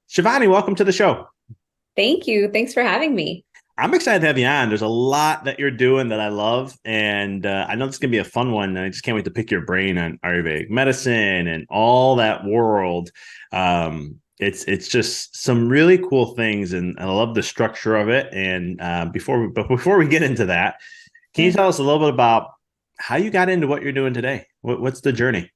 Shivani, welcome to the show. Thank you. Thanks for having me. I'm excited to have you on. There's a lot that you're doing that I love, and I know this is gonna be a fun one. And I just can't wait to pick your brain on Ayurvedic medicine and all that world. It's just some really cool things, and I love the structure of it. And before we get into that, can you Yeah. tell us a little bit about how you got into what you're doing today? What's the journey?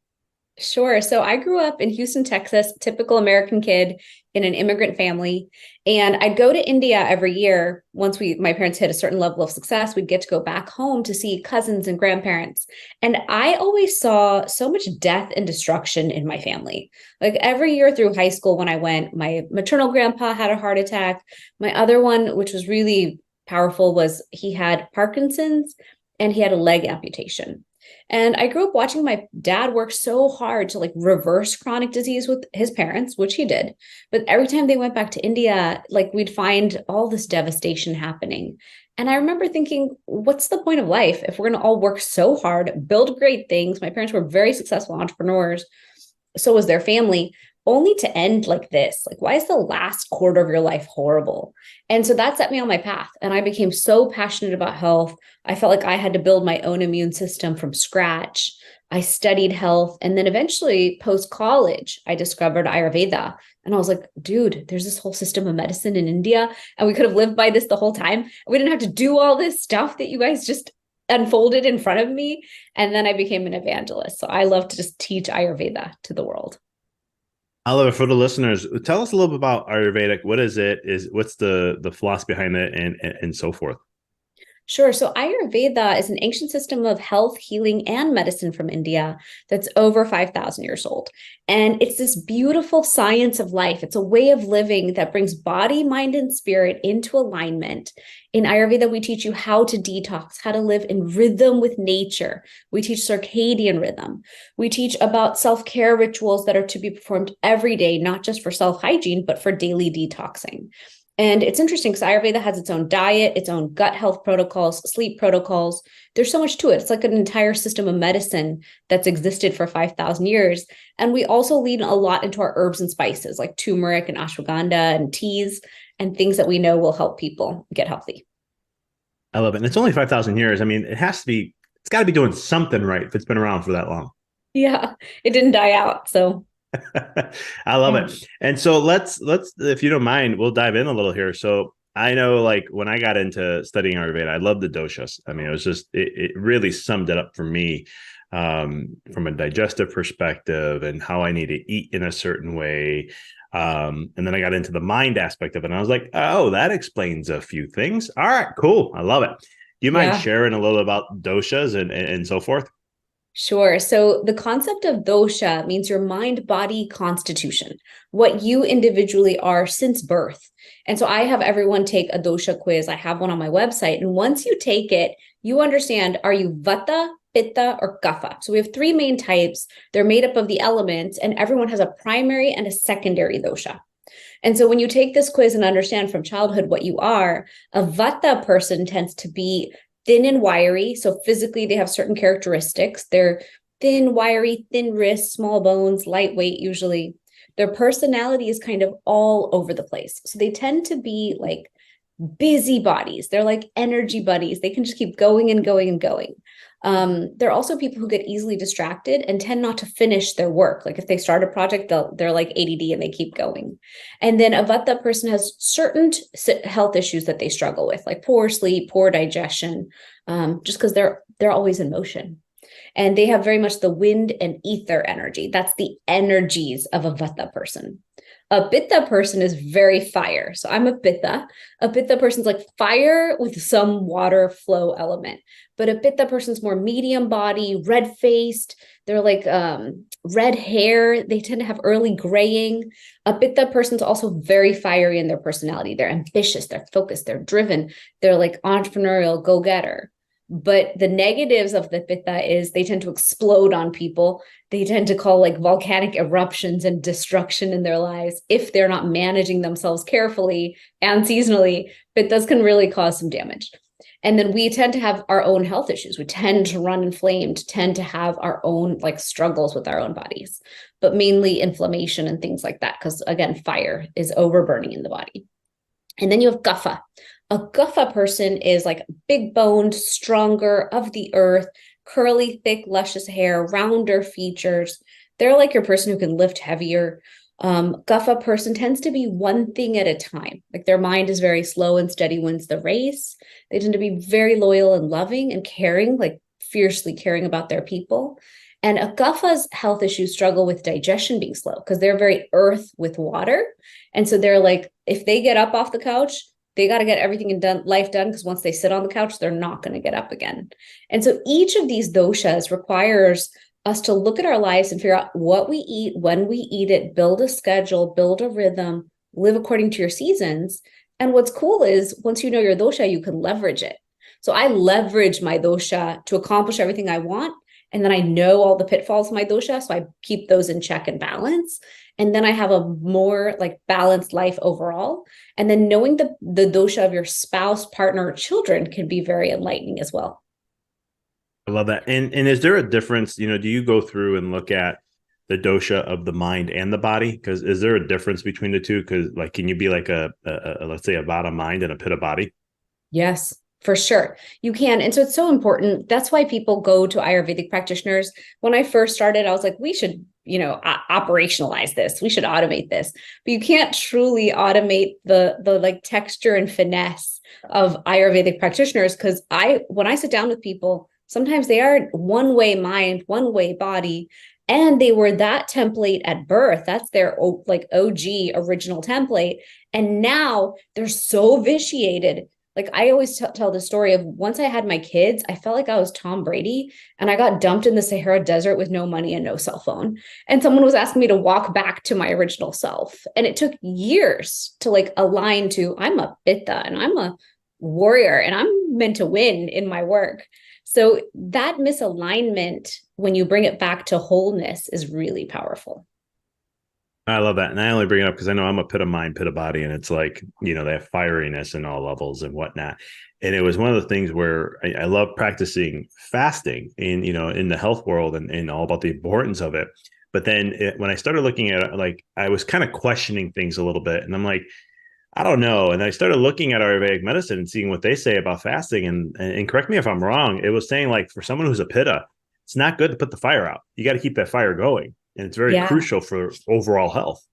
Sure. So I grew up in Houston, Texas, typical American kid in an immigrant family. And I'd go to India every year. Once my parents hit a certain level of success, we'd get to go back home to see cousins and grandparents. And I always saw so much death and destruction in my family. Like every year through high school, when I went, my maternal grandpa had a heart attack. My other one, which was really powerful, was he had Parkinson's and he had a leg amputation. And I grew up watching my dad work so hard to like reverse chronic disease with his parents, which he did. But every time they went back to India, like we'd find all this devastation happening. And I remember thinking, what's the point of life if we're going to all work so hard, build great things? My parents were very successful entrepreneurs. So was their family, only to end like this. Like, why is the last quarter of your life horrible? And so that set me on my path. And I became so passionate about health. I felt like I had to build my own immune system from scratch. I studied health. And then eventually, post college, I discovered Ayurveda. And I was like, dude, there's this whole system of medicine in India. And we could have lived by this the whole time. We didn't have to do all this stuff that you guys just unfolded in front of me. And then I became an evangelist. So I love to just teach Ayurveda to the world. I love it. For the listeners, tell us a little bit about Ayurvedic. What is it? What's the philosophy behind it, and so forth? Sure. So Ayurveda is an ancient system of health, healing, and medicine from India that's over 5,000 years old. And it's this beautiful science of life. It's a way of living that brings body, mind, and spirit into alignment. In Ayurveda, we teach you how to detox, how to live in rhythm with nature. We teach circadian rhythm. We teach about self-care rituals that are to be performed every day, not just for self-hygiene, but for daily detoxing. And it's interesting because Ayurveda has its own diet, its own gut health protocols, sleep protocols. There's so much to it. It's like an entire system of medicine that's existed for 5,000 years. And we also lean a lot into our herbs and spices like turmeric and ashwagandha and teas and things that we know will help people get healthy. I love it. And it's only 5,000 years. I mean, it's got to be doing something right if it's been around for that long. Yeah, it didn't die out. So, I love yeah. it. And so let's if you don't mind, we'll dive in a little here. So I know, like, when I got into studying Ayurveda, I loved the doshas. I mean, it really summed it up for me, from a digestive perspective and how I need to eat in a certain way. And then I got into the mind aspect of it, and I was like, oh, that explains a few things. All right, cool. I love it. Do you mind Yeah. sharing a little about doshas and so forth? Sure. So the concept of dosha means your mind body constitution, what you individually are since birth. And so I have everyone take a dosha quiz. I have one on my website. And once you take it, you understand, are you vata, pitta, or kapha? So we have three main types. They're made up of the elements, and everyone has a primary and a secondary dosha. And so when you take this quiz and understand from childhood what you are, a vata person tends to be thin and wiry. So physically, they have certain characteristics. They're thin, wiry, thin wrists, small bones, lightweight usually. Their personality is kind of all over the place. So they tend to be like busy bodies. They're like energy buddies. They can just keep going and going and going. They're also people who get easily distracted and tend not to finish their work. Like if they start a project, they're like ADD and they keep going. And then a Vata person has certain health issues that they struggle with, like poor sleep, poor digestion, just because they're always in motion. And they have very much the wind and ether energy. That's the energies of a Vata person. A Pitta person is very fire. So I'm a Pitta. A Pitta person's like fire with some water flow element. But a Pitta person's more medium body, red faced. They're like red hair. They tend to have early graying. A Pitta person's also very fiery in their personality. They're ambitious, they're focused, they're driven. They're like entrepreneurial, go getter. But the negatives of the Pitta is they tend to explode on people. They tend to call like volcanic eruptions and destruction in their lives if they're not managing themselves carefully and seasonally. Pittas can really cause some damage. And then we tend to have our own health issues. We tend to run inflamed, tend to have our own like struggles with our own bodies, but mainly inflammation and things like that. Because again, fire is overburning in the body. And then you have Kapha. A Kapha person is like big boned, stronger, of the earth, curly, thick, luscious hair, rounder features. They're like your person who can lift heavier. Kapha person tends to be one thing at a time. Like their mind is very slow and steady wins the race. They tend to be very loyal and loving and caring, like fiercely caring about their people. And a Kapha's health issues struggle with digestion being slow because they're very earth with water. And so they're like, if they get up off the couch, they got to get everything in life done, because once they sit on the couch, they're not going to get up again. And so each of these doshas requires us to look at our lives and figure out what we eat, when we eat it, build a schedule, build a rhythm, live according to your seasons. And what's cool is once you know your dosha, you can leverage it. So I leverage my dosha to accomplish everything I want. And then I know all the pitfalls of my dosha, so I keep those in check and balance. And then I have a more like balanced life overall. And then knowing the dosha of your spouse, partner, or children can be very enlightening as well. I love that. And is there a difference, do you go through and look at the dosha of the mind and the body? Because is there a difference between the two? Because like, can you be like a let's say a vata mind and a pitta body? Yes, for sure. You can. And so it's so important. That's why people go to Ayurvedic practitioners. When I first started, I was like, we should, operationalize this. We should automate this. But you can't truly automate the like texture and finesse of Ayurvedic practitioners, because when I sit down with people, sometimes they are one way mind, one way body, and they were that template at birth. That's their like OG original template. And now they're so vitiated. Like I always tell the story of once I had my kids, I felt like I was Tom Brady and I got dumped in the Sahara Desert with no money and no cell phone. And someone was asking me to walk back to my original self. And it took years to like align to, I'm a pitta and I'm a warrior and I'm meant to win in my work. So that misalignment, when you bring it back to wholeness, is really powerful. I love that. And I only bring it up because I know I'm a pitta mind, pitta body, and it's like, they have fieriness in all levels and whatnot. And it was one of the things where I love practicing fasting in the health world and all about the importance of it. But then when I started looking at it, like I was kind of questioning things a little bit, and I'm like, I don't know. And I started looking at Ayurvedic medicine and seeing what they say about fasting. And correct me if I'm wrong, it was saying like for someone who's a pitta, it's not good to put the fire out. You got to keep that fire going. And it's very Yeah. crucial for overall health.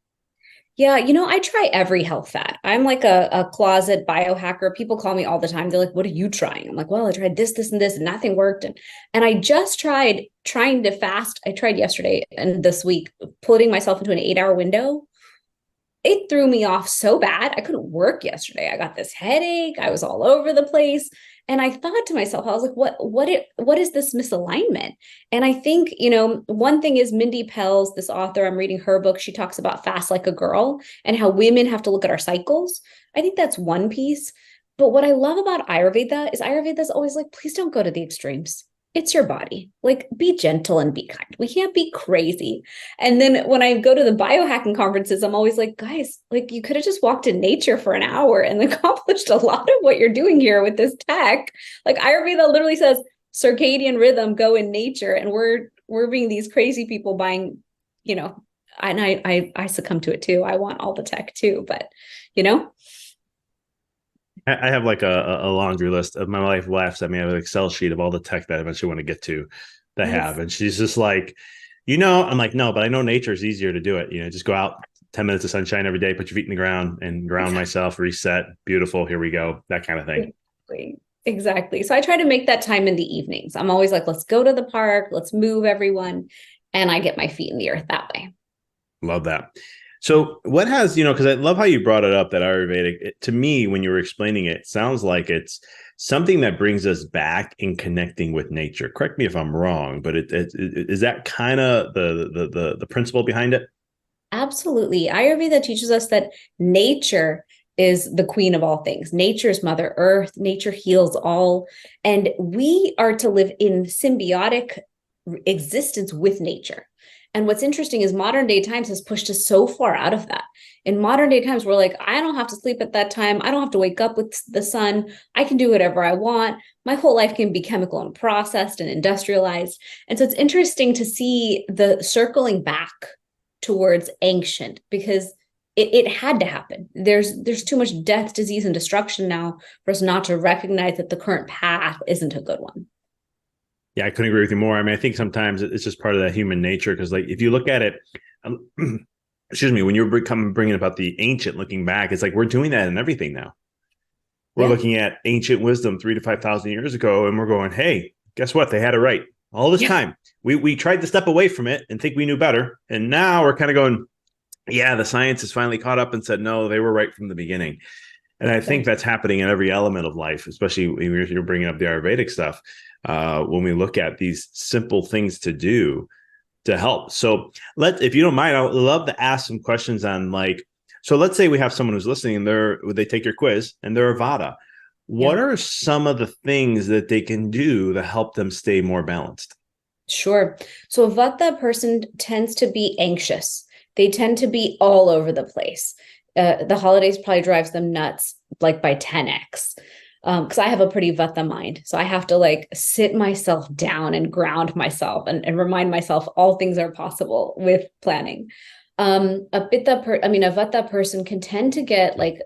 Yeah, I try every health fad. I'm like a closet biohacker. People call me all the time. They're like, "What are you trying?" I'm like, "Well, I tried this, and this, and nothing worked." And I just tried trying to fast. I tried yesterday and this week, putting myself into an 8-hour window. It threw me off so bad. I couldn't work yesterday. I got this headache. I was all over the place. And I thought to myself, I was like, what is this misalignment? And I think, one thing is Mindy Pell's, this author, I'm reading her book. She talks about fast like a girl and how women have to look at our cycles. I think that's one piece. But what I love about Ayurveda is always like, please don't go to the extremes. It's your body. Like, be gentle and be kind. We can't be crazy. And then when I go to the biohacking conferences, I'm always like, guys, like you could have just walked in nature for an hour and accomplished a lot of what you're doing here with this tech. Like Ayurveda literally says circadian rhythm, go in nature. And we're being these crazy people buying, and I succumb to it too. I want all the tech too, but I have like a laundry list of my wife laughs at me. I have an Excel sheet of all the tech that I eventually want to get to have. And she's just like, I'm like, no, but I know nature is easier to do it. Just go out 10 minutes of sunshine every day, put your feet in the ground and ground myself, reset. Beautiful. Here we go. That kind of thing. Exactly. So I try to make that time in the evenings. I'm always like, let's go to the park. Let's move everyone. And I get my feet in the earth that way. Love that. So what has, because I love how you brought it up, that Ayurvedic, to me, when you were explaining it, sounds like it's something that brings us back in connecting with nature. Correct me if I'm wrong, but is that kind of the principle behind it? Absolutely. Ayurveda teaches us that nature is the queen of all things. Nature is Mother Earth. Nature heals all. And we are to live in symbiotic existence with nature. And what's interesting is modern day times has pushed us so far out of that. In modern day times, we're like, I don't have to sleep at that time. I don't have to wake up with the sun. I can do whatever I want. My whole life can be chemical and processed and industrialized. And so it's interesting to see the circling back towards ancient, because it had to happen. There's too much death, disease, and destruction now for us not to recognize that the current path isn't a good one. Yeah, I couldn't agree with you more. I mean, I think sometimes it's just part of that human nature, because like if you look at it, excuse me, when you're bringing about the ancient, looking back, it's like we're doing that in everything now. We're looking at ancient wisdom 3,000 to 5,000 years ago, and we're going, hey, guess what? They had it right all this time. We tried to step away from it and think we knew better, and now we're kind of going, yeah, the science has finally caught up and said, no, they were right from the beginning. And I think that's happening in every element of life, especially when you're bringing up the Ayurvedic stuff. When we look at these simple things to do to help. So if you don't mind, I would love to ask some questions on like, so let's say we have someone who's listening and they take your quiz and they're a Vata. What are some of the things that they can do to help them stay more balanced? Sure. So a Vata person tends to be anxious. They tend to be all over the place. The holidays probably drives them nuts, like by 10x. Because I have a pretty Vata mind. So I have to like sit myself down and ground myself and remind myself all things are possible with planning. A Vata person can tend to get like,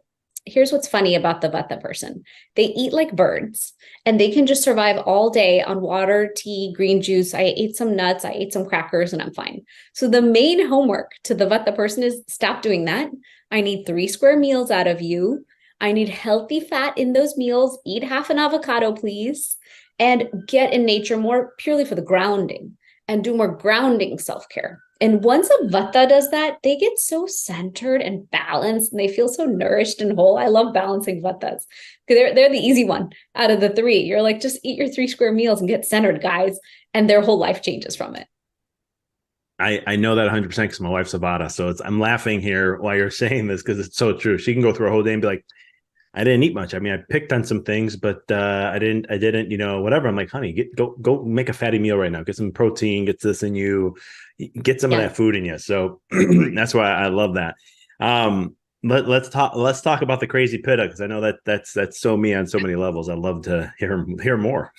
here's what's funny about the Vata person. They eat like birds and they can just survive all day on water, tea, green juice. I ate some nuts, I ate some crackers, and I'm fine. So the main homework to the Vata person is stop doing that. I need 3 square meals out of you. I need healthy fat in those meals. Eat half an avocado, please, and get in nature more purely for the grounding and do more grounding self-care. And once a Vata does that, they get so centered and balanced and they feel so nourished and whole. I love balancing Vatas because they're the easy one out of the 3. You're like, just eat your 3 square meals and get centered, guys. And their whole life changes from it. I know that 100% because my wife's a Vata. So I'm laughing here while you're saying this because it's so true. She can go through a whole day and be like, I didn't eat much. I mean, I picked on some things, but I didn't, whatever. I'm like, honey, go make a fatty meal right now. Get some protein, get this in you, get some of that food in you. So that's why I love that. Let's talk about the crazy pitta, because I know that's so me on so many levels. I'd love to hear more.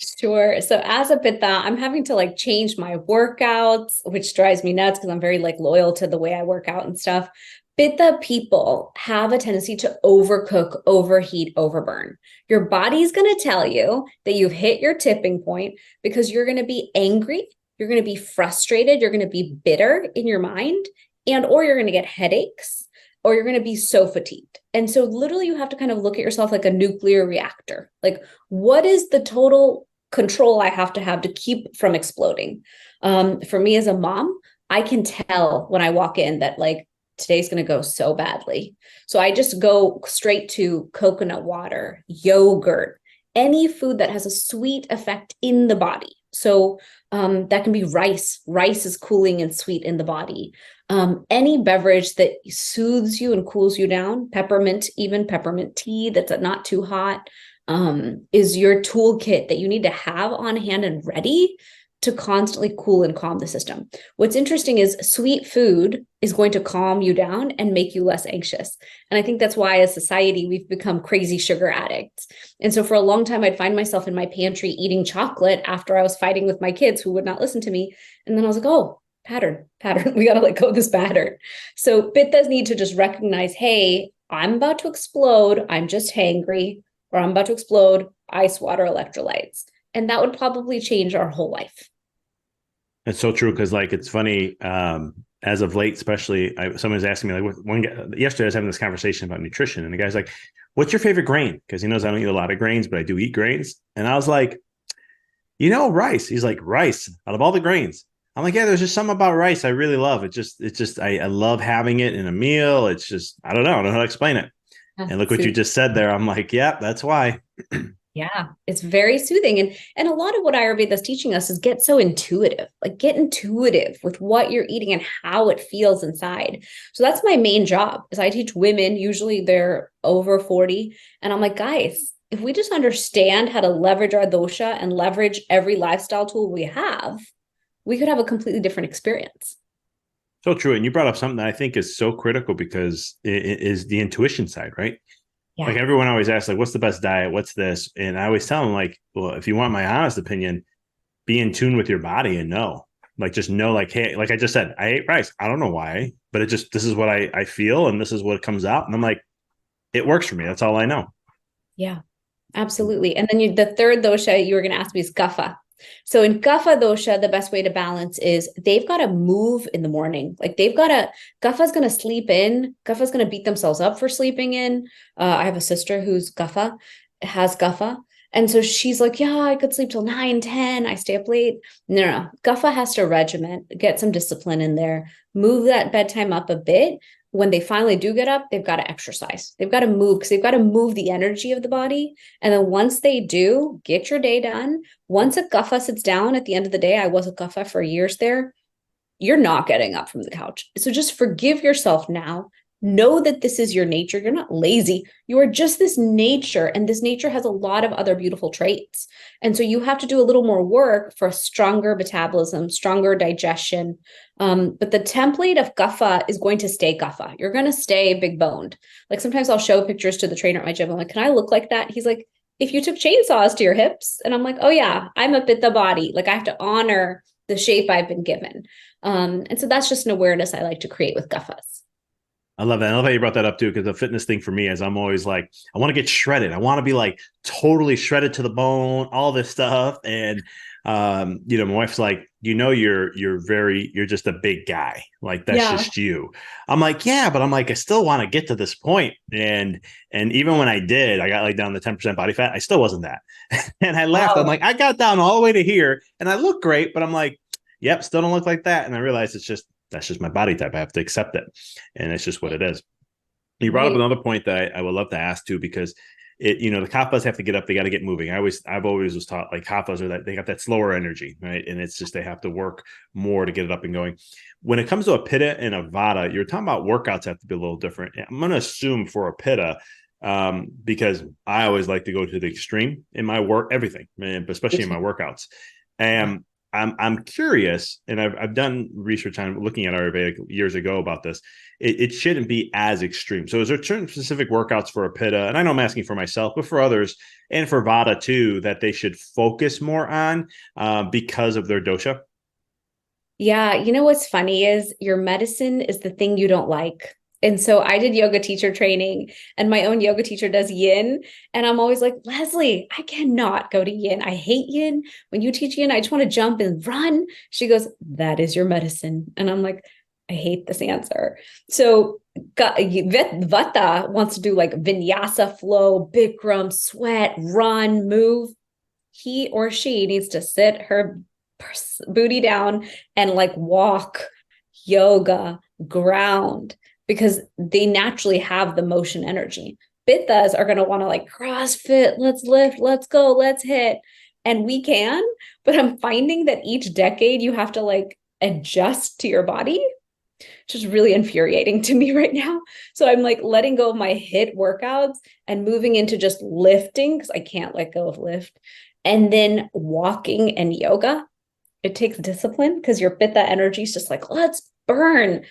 Sure. So as a Pitta, I'm having to like change my workouts, which drives me nuts because I'm very like loyal to the way I work out and stuff. Pitta people have a tendency to overcook, overheat, overburn. Your body's going to tell you that you've hit your tipping point because you're going to be angry, you're going to be frustrated, you're going to be bitter in your mind, or you're going to get headaches, or you're going to be so fatigued. And so literally you have to kind of look at yourself like a nuclear reactor. Like, what is the total control I have to keep from exploding? For me as a mom, I can tell when I walk in that like, today's going to go so badly. So I just go straight to coconut water, yogurt, any food that has a sweet effect in the body. So that can be rice. Rice is cooling and sweet in the body. Any beverage that soothes you and cools you down, peppermint, even peppermint tea that's not too hot, is your toolkit that you need to have on hand and ready to constantly cool and calm the system. What's interesting is sweet food is going to calm you down and make you less anxious. And I think that's why as society, we've become crazy sugar addicts. And so for a long time, I'd find myself in my pantry eating chocolate after I was fighting with my kids who would not listen to me. And then I was like, oh, pattern. We got to let go of this pattern. So Pittas need to just recognize, hey, I'm about to explode. I'm just hangry, or I'm about to explode. Ice, water, electrolytes. And that would probably change our whole life. It's so true because, like, it's funny. As of late, especially, someone's asking me, like, one guy, yesterday I was having this conversation about nutrition, and the guy's like, "What's your favorite grain?" Because he knows I don't eat a lot of grains, but I do eat grains. And I was like, rice. He's like, rice out of all the grains. I'm like, yeah, there's just something about rice I really love. I love having it in a meal. It's just, I don't know how to explain it. And look what you just said there. I'm like, yeah, that's why. Yeah, it's very soothing. And a lot of what Ayurveda is teaching us is get intuitive with what you're eating and how it feels inside. So that's my main job is I teach women, usually they're over 40. And I'm like, guys, if we just understand how to leverage our dosha and leverage every lifestyle tool we have, we could have a completely different experience. So true. And you brought up something that I think is so critical because it is the intuition side, right? Like Yeah. everyone always asks, like, what's the best diet? What's this? And I always tell them, like, well, if you want my honest opinion, be in tune with your body and know. Like just know, like, hey, like I just said, I ate rice. I don't know why, but it just this is what I feel and this is what comes out. And I'm like, it works for me. That's all I know. Yeah. Absolutely. And then the third dosha you were going to ask me is kapha. So in kapha dosha, the best way to balance is they've got to move in the morning. Like kapha's going to sleep in. Kapha's going to beat themselves up for sleeping in. I have a sister who's has kapha. And so she's like, yeah, I could sleep till 9, 10. I stay up late. No. Kapha has to regiment, get some discipline in there, move that bedtime up a bit. When they finally do get up, they've got to exercise. They've got to move because they've got to move the energy of the body. And then once they do, get your day done. Once a kapha sits down at the end of the day, I was a kapha for years there, you're not getting up from the couch. So just forgive yourself now. Know that this is your nature. You're not lazy. You are just this nature, and this nature has a lot of other beautiful traits. And so you have to do a little more work for a stronger metabolism, stronger digestion. But the template of kapha is going to stay kapha. You're going to stay big boned. Like sometimes I'll show pictures to the trainer at my gym. I'm like, can I look like that? He's like, if you took chainsaws to your hips. And I'm like, oh yeah, I'm a pitta body. Like I have to honor the shape I've been given. And so that's just an awareness I like to create with kaphas. I love that. I love how you brought that up too, because the fitness thing for me is I'm always like, I want to get shredded. I want to be like totally shredded to the bone, all this stuff. And my wife's like, you're just a big guy. Like that's Yeah. just you. I'm like, yeah, but I'm like, I still want to get to this point. And even when I did, I got like down to 10% body fat. I still wasn't that. And I laughed. I'm Wow. like, I got down all the way to here and I look great, but I'm like, yep, still don't look like that. And I realized that's just my body type. I have to accept it. And it's just what it is. You brought up Right. another point that I would love to ask too, because the kaphas have to get up, they got to get moving. I've always was taught like kaphas are that they got that slower energy, right? And it's just they have to work more to get it up and going. When it comes to a pitta and a vata, you're talking about workouts have to be a little different. I'm going to assume for a pitta, because I always like to go to the extreme in my work, everything, man, especially in my workouts. And I'm curious, and I've done research on looking at Ayurvedic years ago about this. It shouldn't be as extreme. So is there certain specific workouts for a pitta? And I know I'm asking for myself, but for others and for vata too, that they should focus more on because of their dosha? Yeah. You know what's funny is your medicine is the thing you don't like. And so I did yoga teacher training, and my own yoga teacher does yin. And I'm always like, Leslie, I cannot go to yin. I hate yin. When you teach yin, I just want to jump and run. She goes, that is your medicine. And I'm like, I hate this answer. So Vata wants to do like vinyasa flow, Bikram, sweat, run, move. He or she needs to sit her booty down and like walk, yoga, ground, because they naturally have the motion energy. Pittas are going to want to like CrossFit, let's lift, let's go, let's hit. And we can, but I'm finding that each decade you have to like adjust to your body, which is really infuriating to me right now. So I'm like letting go of my HIIT workouts and moving into just lifting because I can't let go of lift. And then walking and yoga. It takes discipline because your pitta energy is just like, let's burn.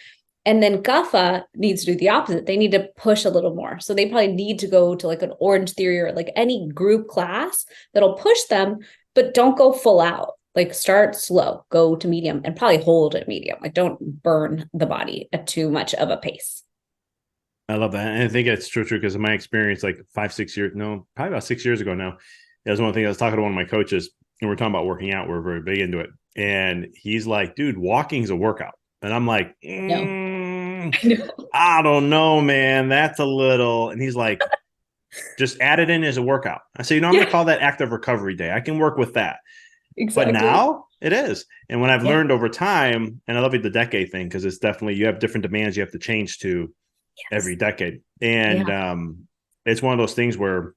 And then kapha needs to do the opposite. They need to push a little more. So they probably need to go to like an Orange Theory or like any group class that'll push them, but don't go full out. Like start slow, go to medium, and probably hold at medium. Like don't burn the body at too much of a pace. I love that. And I think it's true because in my experience, like 5, 6 years, no, probably about 6 years ago now, that was one thing I was talking to one of my coaches, and we're talking about working out. We're very big into it. And he's like, dude, walking's a workout. And I'm like, No, I know. I don't know, man. That's a little. And he's like, just add it in as a workout. I say, I'm going Yeah, to call that active recovery day. I can work with that. But exactly. now it is. And when I've Yeah. learned over time, and I love the decade thing because it's definitely, you have different demands you have to change to Yes. every decade. And Yeah. it's one of those things where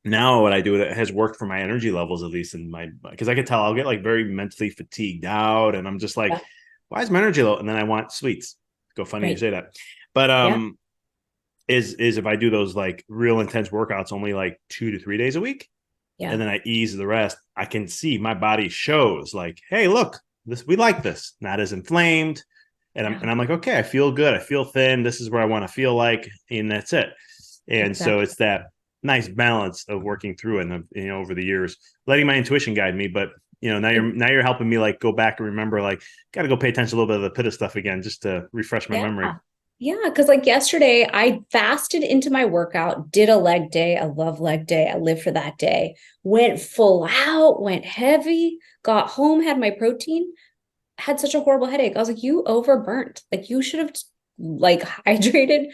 now what I do that has worked for my energy levels, at least in my, because I could tell I'll get like very mentally fatigued out. And I'm just like, Yeah. why is my energy low? And then I want sweets. Go funny you Right. say that. But Yeah. is if I do those like real intense workouts only like 2 to 3 days a week, Yeah. and then I ease the rest, I can see my body shows like, hey, look, we like this, not as inflamed. Yeah, And I'm like, okay, I feel good. I feel thin. This is where I want to feel like, and that's it. And so exactly. it's that nice balance of working through it, and over the years, letting my intuition guide me. But now you're helping me like go back and remember, like, got to go pay attention a little bit of the pitta stuff again, just to refresh my Yeah. memory. Yeah, because like yesterday, I fasted into my workout, did a leg day. I love leg day. I live for that day. Went full out, went heavy, got home, had my protein, had such a horrible headache. I was like, you overburnt. Like you should have like hydrated,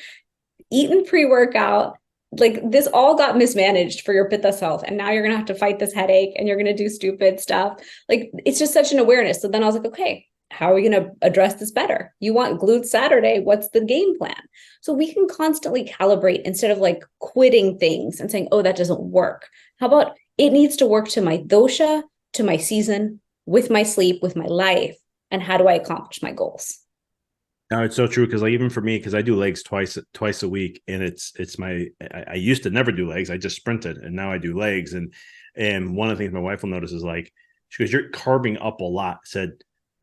eaten pre-workout. Like this all got mismanaged for your pitta self. And now you're gonna have to fight this headache and you're gonna do stupid stuff. Like it's just such an awareness. So then I was like, okay, how are we going to address this better? You want glute Saturday. What's the game plan? So we can constantly calibrate instead of like quitting things and saying, oh, that doesn't work. How about it needs to work to my dosha, to my season, with my sleep, with my life, and how do I accomplish my goals? No, it's so true, because like even for me, because I do legs twice a week, and it's my I used to never do legs. I just sprinted, and now I do legs. And one of the things my wife will notice is like, she goes, "You're carving up a lot." Said,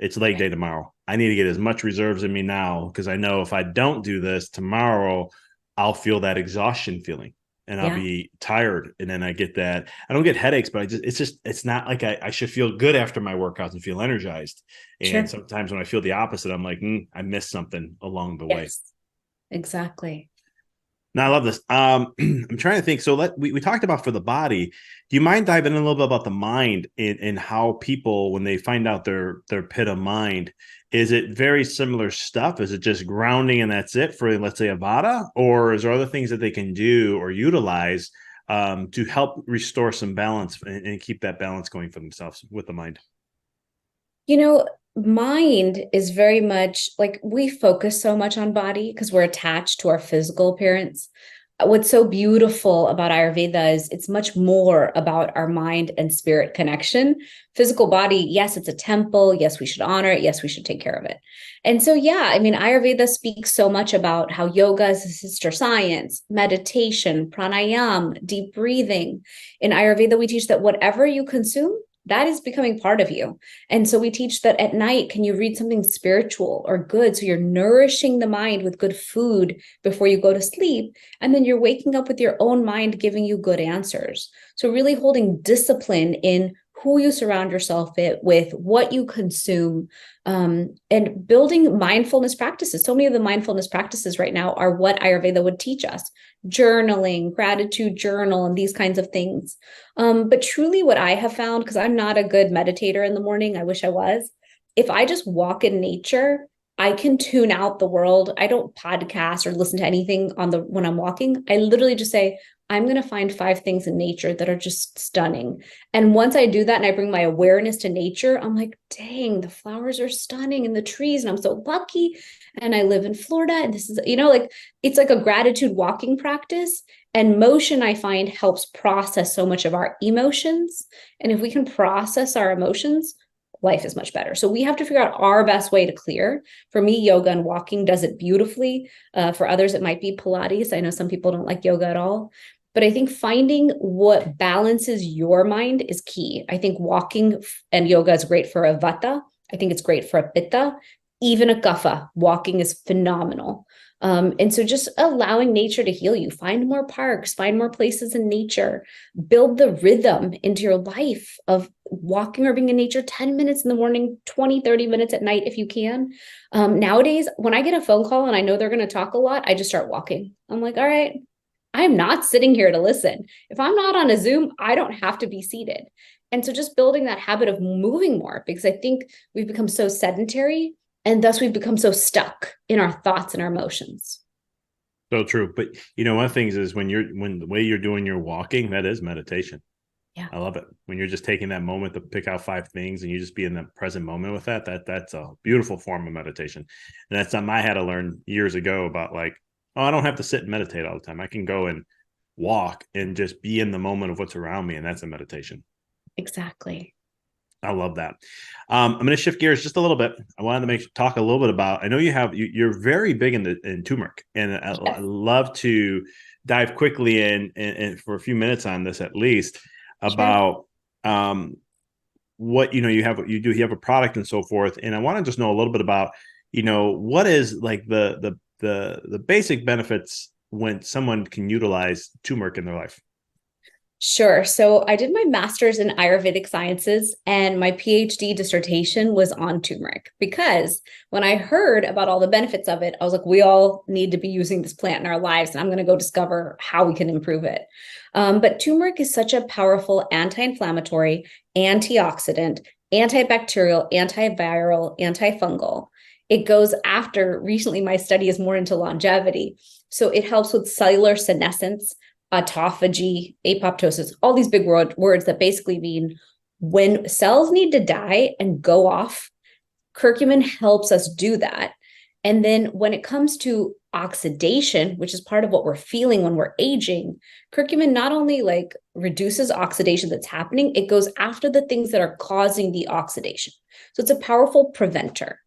"It's leg day tomorrow. I need to get as much reserves in me now, because I know if I don't do this tomorrow, I'll feel that exhaustion feeling, and I'll Yeah, be tired, and then I get that. I don't get headaches, but it's not like I should feel good after my workouts and feel energized. And sure. sometimes when I feel the opposite, I'm like, I missed something along the way. Yes, exactly. Now I love this. I'm trying to think. So we talked about for the body. Do you mind diving in a little bit about the mind, and how people, when they find out their pit of mind, is it very similar stuff? Is it just grounding and that's it for, let's say, a vata, or is there other things that they can do or utilize to help restore some balance, and keep that balance going for themselves with the mind? You know, mind is very much like we focus so much on body because we're attached to our physical appearance. What's so beautiful about Ayurveda is it's much more about our mind and spirit connection. Physical body, yes, it's a temple. Yes, we should honor it. Yes, we should take care of it. And so, yeah, I mean, Ayurveda speaks so much about how yoga is a sister science, meditation, pranayam, deep breathing. In Ayurveda, we teach that whatever you consume, that is becoming part of you. And so we teach that at night, can you read something spiritual or good? So you're nourishing the mind with good food before you go to sleep. And then you're waking up with your own mind giving you good answers. So really holding discipline in who you surround yourself with, what you consume, and building mindfulness practices. So many of the mindfulness practices right now are what Ayurveda would teach us: journaling, gratitude journal, and these kinds of things. But truly, what I have found, because I'm not a good meditator in the morning, I wish I was. If I just walk in nature, I can tune out the world. I don't podcast or listen to anything on the when I'm walking. I literally just say, I'm going to find 5 things in nature that are just stunning. And once I do that and I bring my awareness to nature, I'm like, dang, the flowers are stunning and the trees, and I'm so lucky. And I live in Florida, and this is, like it's like a gratitude walking practice. And motion, I find, helps process so much of our emotions. And if we can process our emotions, life is much better. So we have to figure out our best way to clear. For me, yoga and walking does it beautifully. For others, it might be Pilates. I know some people don't like yoga at all. But I think finding what balances your mind is key. I think walking and yoga is great for a vata. I think it's great for a pitta. Even a kapha, walking is phenomenal. And so just allowing nature to heal you, find more parks, find more places in nature, build the rhythm into your life of walking or being in nature 10 minutes in the morning, 20, 30 minutes at night if you can. Nowadays, when I get a phone call and I know they're going to talk a lot, I just start walking. I'm like, all right, I'm not sitting here to listen. If I'm not on a Zoom, I don't have to be seated. And so just building that habit of moving more, because I think we've become so sedentary and thus we've become so stuck in our thoughts and our emotions. So true. But one of the things is, when the way you're doing your walking, that is meditation. Yeah. I love it. When you're just taking that moment to pick out 5 things, and you just be in the present moment with that's a beautiful form of meditation. And that's something I had to learn years ago about, like, oh, I don't have to sit and meditate all the time. I can go and walk and just be in the moment of what's around me. And that's a meditation. Exactly. I love that. I'm going to shift gears just a little bit. I wanted to talk a little bit about. I know you're very big in turmeric, and I Yes. love to dive quickly in for a few minutes on this, at least, Sure. about um, what, you have a product and so forth. And I want to just know a little bit about, what is like the basic benefits when someone can utilize turmeric in their life. Sure. So I did my master's in Ayurvedic sciences, and my PhD dissertation was on turmeric because when I heard about all the benefits of it, I was like, we all need to be using this plant in our lives, and I'm going to go discover how we can improve it. But turmeric is such a powerful anti-inflammatory, antioxidant, antibacterial, antiviral, antifungal. It goes after, recently, my study is more into longevity. So it helps with cellular senescence, autophagy, apoptosis, all these big words that basically mean when cells need to die and go off, curcumin helps us do that. And then when it comes to oxidation, which is part of what we're feeling when we're aging, curcumin not only like reduces oxidation that's happening, it goes after the things that are causing the oxidation. So it's a powerful preventer.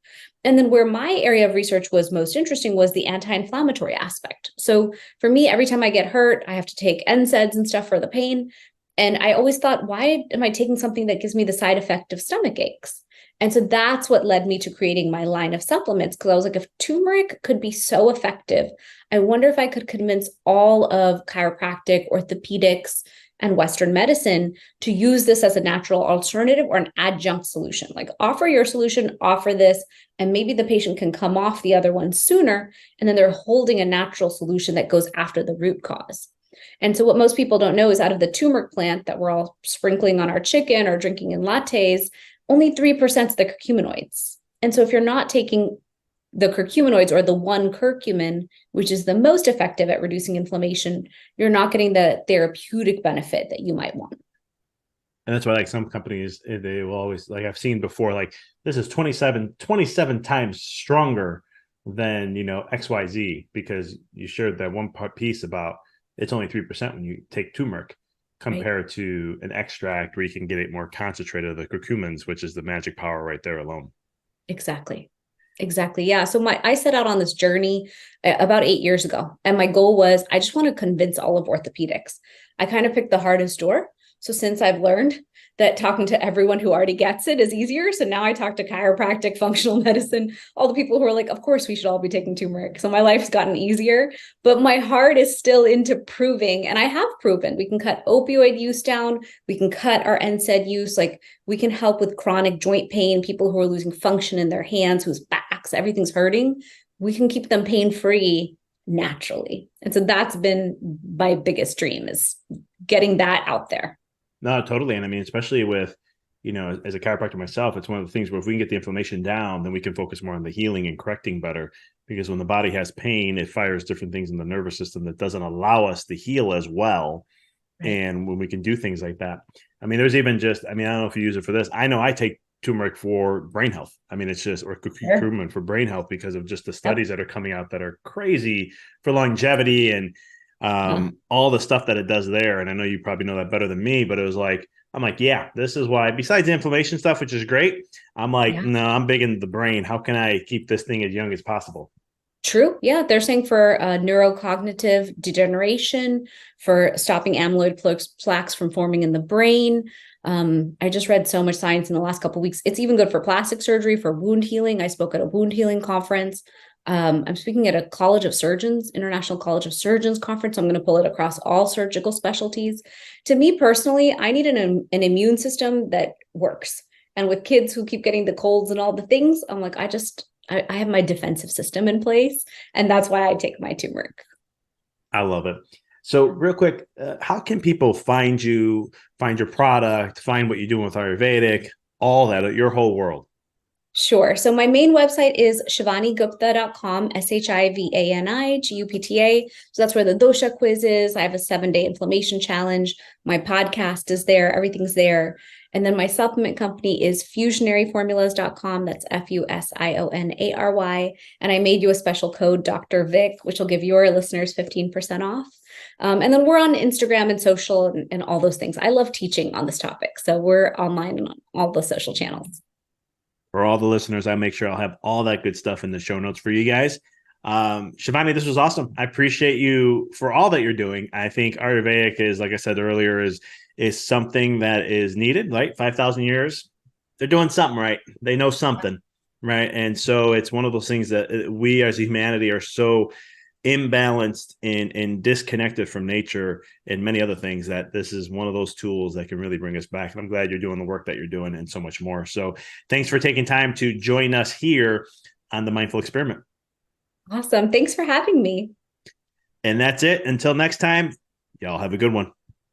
And then where my area of research was most interesting was the anti-inflammatory aspect. So for me, every time I get hurt, I have to take NSAIDs and stuff for the pain. And I always thought, why am I taking something that gives me the side effect of stomach aches? And so that's what led me to creating my line of supplements, because I was like, if turmeric could be so effective, I wonder if I could convince all of chiropractic, orthopedics, and Western medicine to use this as a natural alternative or an adjunct solution. Like offer your solution, offer this, and maybe the patient can come off the other one sooner. And then they're holding a natural solution that goes after the root cause. And so what most people don't know is out of the turmeric plant that we're all sprinkling on our chicken or drinking in lattes, only 3% is the curcuminoids. And so if you're not taking the curcuminoids or the one curcumin, which is the most effective at reducing inflammation, you're not getting the therapeutic benefit that you might want. And that's why like some companies, they will always, like I've seen before, like this is 27 times stronger than, XYZ, because you shared that one piece about it's only 3% when you take turmeric compared to an extract where you can get it more concentrated of the curcumins, which is the magic power right there alone. Exactly. Yeah. So I set out on this journey about 8 years ago. And my goal was, I just want to convince all of orthopedics. I kind of picked the hardest door. So since I've learned that talking to everyone who already gets it is easier. So now I talk to chiropractic, functional medicine, all the people who are like, of course, we should all be taking turmeric. So my life's gotten easier, but my heart is still into proving. And I have proven we can cut opioid use down. We can cut our NSAID use. Like we can help with chronic joint pain, people who are losing function in their hands, whose backs, everything's hurting. We can keep them pain-free naturally. And so that's been my biggest dream, is getting that out there. No, totally. And I mean, especially with, as a chiropractor myself, it's one of the things where if we can get the inflammation down, then we can focus more on the healing and correcting better. Because when the body has pain, it fires different things in the nervous system that doesn't allow us to heal as well. Right. And when we can do things like that, I mean, there's even just, I don't know if you use it for this. I know I take turmeric for brain health. I mean, it's just, or curcumin for brain health, because of just the studies that are coming out that are crazy for longevity and all the stuff that it does there. And I know you probably know that better than me, but it was like, I'm like, yeah, this is why, besides the inflammation stuff, which is great. I'm like, no, I'm big into the brain. How can I keep this thing as young as possible? True. Yeah. They're saying for neurocognitive degeneration, for stopping amyloid plaques from forming in the brain. I just read so much science in the last couple of weeks. It's even good for plastic surgery, for wound healing. I spoke at a wound healing conference. I'm speaking at a College of Surgeons, International College of Surgeons conference. I'm going to pull it across all surgical specialties. To me personally, I need an immune system that works. And with kids who keep getting the colds and all the things, I'm like, I have my defensive system in place. And that's why I take my turmeric. I love it. So real quick, how can people find you, find your product, find what you're doing with Ayurvedic, all that, your whole world? Sure. So my main website is shivanigupta.com, ShivanIGupta. So that's where the dosha quiz is. I have a 7-day inflammation challenge. My podcast is there. Everything's there. And then my supplement company is fusionaryformulas.com. That's FUSIONARY. And I made you a special code, Dr. Vic, which will give your listeners 15% off. And then we're on Instagram and social and all those things. I love teaching on this topic. So we're online on all the social channels. For all the listeners, I make sure I'll have all that good stuff in the show notes for you guys. Shivani, this was awesome. I appreciate you for all that you're doing. I think Ayurvedic is, like I said earlier, is something that is needed, right? 5,000 years they're doing something right. They know something, right? And so it's one of those things that we as humanity are so imbalanced and disconnected from nature and many other things that this is one of those tools that can really bring us back. And I'm glad you're doing the work that you're doing and so much more. So thanks for taking time to join us here on the Mindful Experiment. Awesome. Thanks for having me. And that's it. Until next time, y'all have a good one.